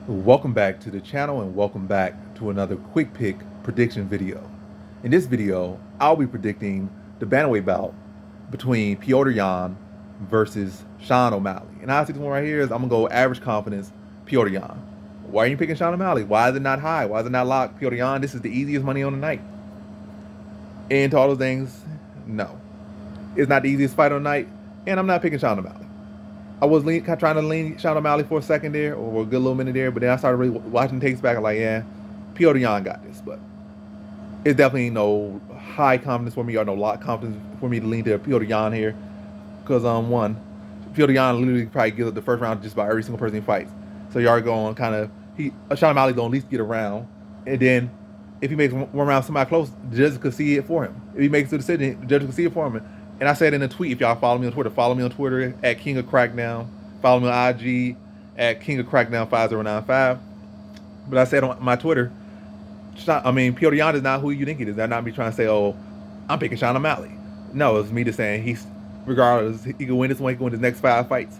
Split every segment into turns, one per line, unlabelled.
Welcome back to the channel and welcome back to another quick pick prediction video. In this video, I'll be predicting the bantamweight bout between Petr Yan versus Sean O'Malley. And I see this one right here is I'm gonna go average confidence Petr Yan. Why are you picking Sean O'Malley? Why is it not high? Why is it not locked? Petr Yan, this is the easiest money on the night. And to all those things, no. It's not the easiest fight on the night, and I'm not picking Sean O'Malley. I was trying to lean Sean O'Malley for a second there, or a good little minute there, but then I started really watching takes back. I'm like, yeah, Petr Yan got this, but it's definitely no high confidence for me or no lot confidence for me to lean to Petr Yan here, because one, Petr Yan literally probably gives up the first round just by every single person he fights. So you are going kind of Sean O'Malley gonna at least get a round, and then if he makes one round somebody close, the judges could see it for him. If he makes the decision, the judges could see it for him. And I said in a tweet, if y'all follow me on Twitter at King of Crackdown. Follow me on IG at King of Crackdown 5095. But I said on my Twitter, Petr Yan is not who you think it is. That not me trying to say, oh, I'm picking Sean O'Malley. No, it's me just saying regardless, he can win this one, he can win his next 5 fights.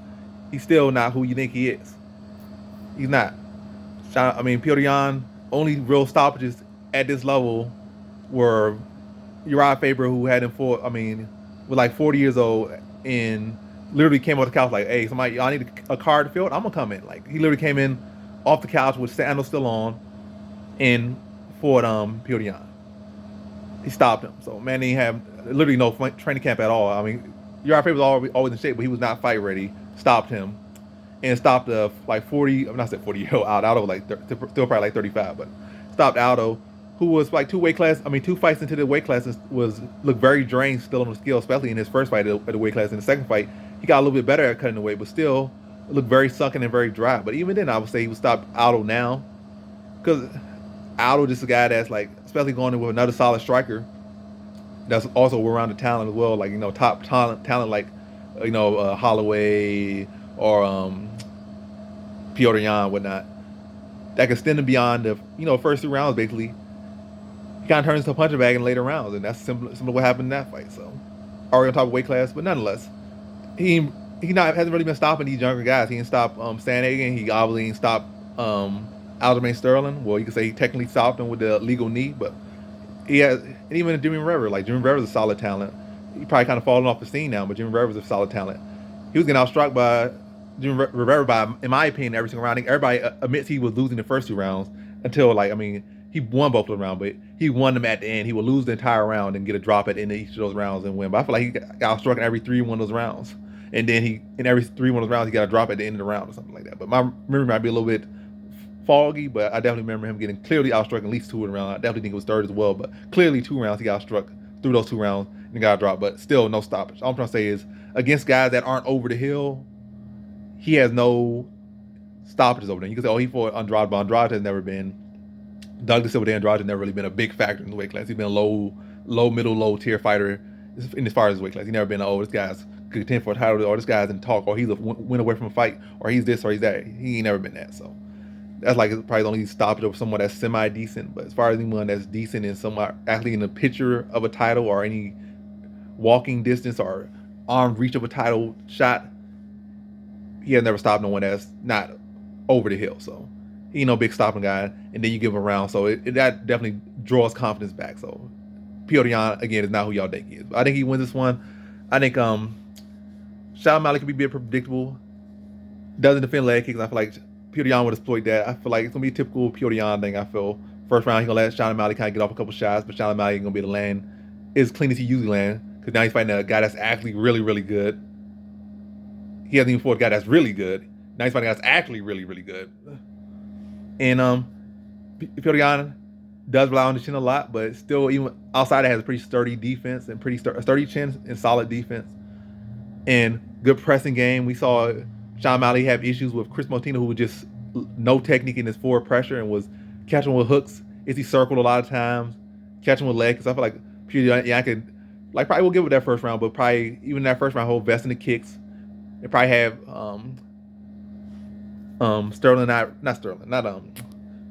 He's still not who you think he is. He's not. Petr Yan, only real stoppages at this level were Uriah Faber, who had him was like 40 years old and literally came off the couch like, hey, somebody, I need a card field. I'm gonna come in. Like he literally came in off the couch with sandals still on and fought Petr Yan. He stopped him. So man, he had literally no training camp at all. Uriah Faber was always in shape, but he was not fight ready. Stopped him and stopped like 40. I'm not saying 40-year-old Aldo was like still probably like 35, but stopped Aldo, who was like two fights into the weight classes, looked very drained still on the scale, especially in his first fight at the weight class. In the second fight, he got a little bit better at cutting the weight, but still looked very sunken and very dry. But even then, I would say he would stop Aldo now, because Aldo just a guy that's like, especially going in with another solid striker, that's also around the talent as well, like top talent like Holloway or Petr Yan, whatnot, that can extend him beyond the first 2 rounds basically. He kind of turns into a punching bag in later rounds, and that's similar what happened in that fight. So, already on top of weight class, but nonetheless, hasn't really been stopping these younger guys. He didn't stop Sandhagen. He obviously didn't stop Aljamain Sterling. Well, you could say he technically stopped him with the legal knee, but he has, and even Jimmy Rivera. Like Jimmy Rivera's a solid talent. He probably kind of fallen off the scene now, but Jimmy Rivera's a solid talent. He was getting outstruck by Jimmy Rivera by, in my opinion, every single round. I think everybody admits he was losing the first 2 rounds until he won both of the rounds, but he won them at the end. He would lose the entire round and get a drop at the end of each of those rounds and win. But I feel like he got struck in every 3 of those rounds. And then in every 3 of those rounds, he got a drop at the end of the round or something like that. But my memory might be a little bit foggy, but I definitely remember him getting clearly outstruck at least 2 in the round. I definitely think it was 3rd as well, but clearly 2 rounds he got struck through those 2 rounds and got a drop, but still no stoppage. All I'm trying to say is, against guys that aren't over the hill, he has no stoppages over there. You can say, oh, he fought Andrade, but Andrade has never been. Douglas Silva Andrade has never really been a big factor in the weight class. He's been a low tier fighter in as far as his weight class. He's never been, oh, this guy's contend for a title, or this guy's in talk, or he's a win away from a fight, or he's this or he's that. He ain't never been that. So that's like probably the only stoppage of someone that's semi-decent. But as far as anyone that's decent and somewhat actually in the picture of a title or any walking distance or arm reach of a title shot, he has never stopped no one that's not over the hill. So he ain't no big stopping guy, and then you give him a round. So that definitely draws confidence back. So Petr Yan, again, is not who y'all think he is. But I think he wins this one. I think Sean O'Malley could be a bit predictable. Doesn't defend leg kicks. I feel like Petr Yan would exploit that. I feel like it's going to be a typical Petr Yan thing. I feel first round, he's going to let Sean O'Malley kind of get off a couple shots, but Sean O'Malley ain't going to be able to land as clean as he usually lands, because now he's fighting a guy that's actually really, really good. He hasn't even fought a guy that's really good. Now he's fighting a guy that's actually really, really good. And Petr Yan does rely on the chin a lot, but still, even outside, it has a pretty sturdy defense and pretty sturdy chin and solid defense and good pressing game. We saw Sean O'Malley have issues with Chris Motino, who was just no technique in his forward pressure and was catching with hooks as he circled a lot of times, catching with legs. So I feel like Petr Yan could, like, probably will give it that first round, but probably even that first round, he'll vest in the kicks and probably have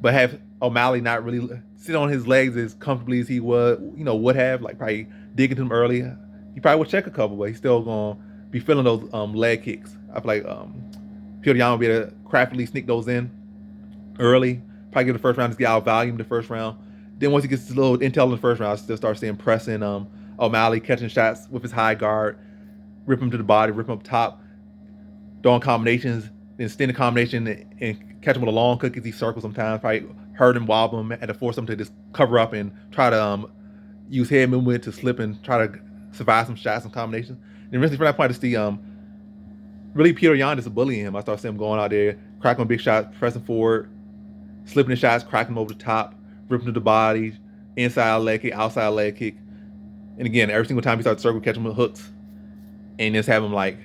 but have O'Malley not really sit on his legs as comfortably as he would have, like probably dig into him early. He probably would check a couple, but he's still gonna be feeling those leg kicks. I feel like Petr Yan will be able to craftily sneak those in. early. Probably give the first round, just get out volume the first round. Then once he gets a little intel in the first round, I still start seeing pressing O'Malley, catching shots with his high guard, rip him to the body, rip him up top, throwing combinations, then extend the combination and catch him with a long hook as he circles sometimes, probably hurt him, wobble him, and to force him to just cover up and try to use head movement to slip and try to survive some shots and combinations. And really from that point, I see really Petr Yan is bullying him. I start seeing him going out there, cracking big shots, pressing forward, slipping the shots, cracking him over the top, ripping to the body, inside leg kick, outside leg kick. And again, every single time he starts circle, catch him with hooks, and just have him like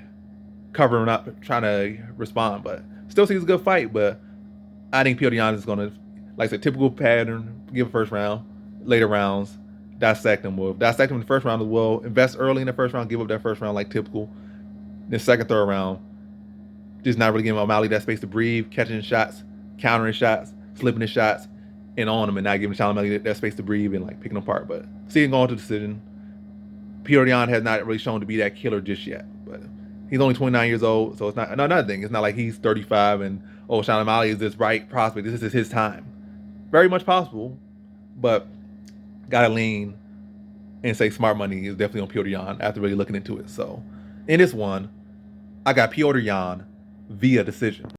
covering up, trying to respond. But still see it's a good fight. But I think Petr Yan is going to, like I said, typical pattern, give a first round, later rounds, dissect him. We'll dissect him in the first round as well. Invest early in the first round, give up that first round like typical. Then second, third round, just not really giving O'Malley that space to breathe, catching shots, countering shots, slipping his shots, and on him, and not giving Sean O'Malley that space to breathe and like picking him apart. But see him going to decision. Petr Yan has not really shown to be that killer just yet. But he's only 29 years old, so it's not another thing. It's not like he's 35 and Sean O'Malley is this bright prospect. This is his time. Very much possible, but gotta lean and say smart money is definitely on Petr Yan after really looking into it. So in this one, I got Petr Yan via decision.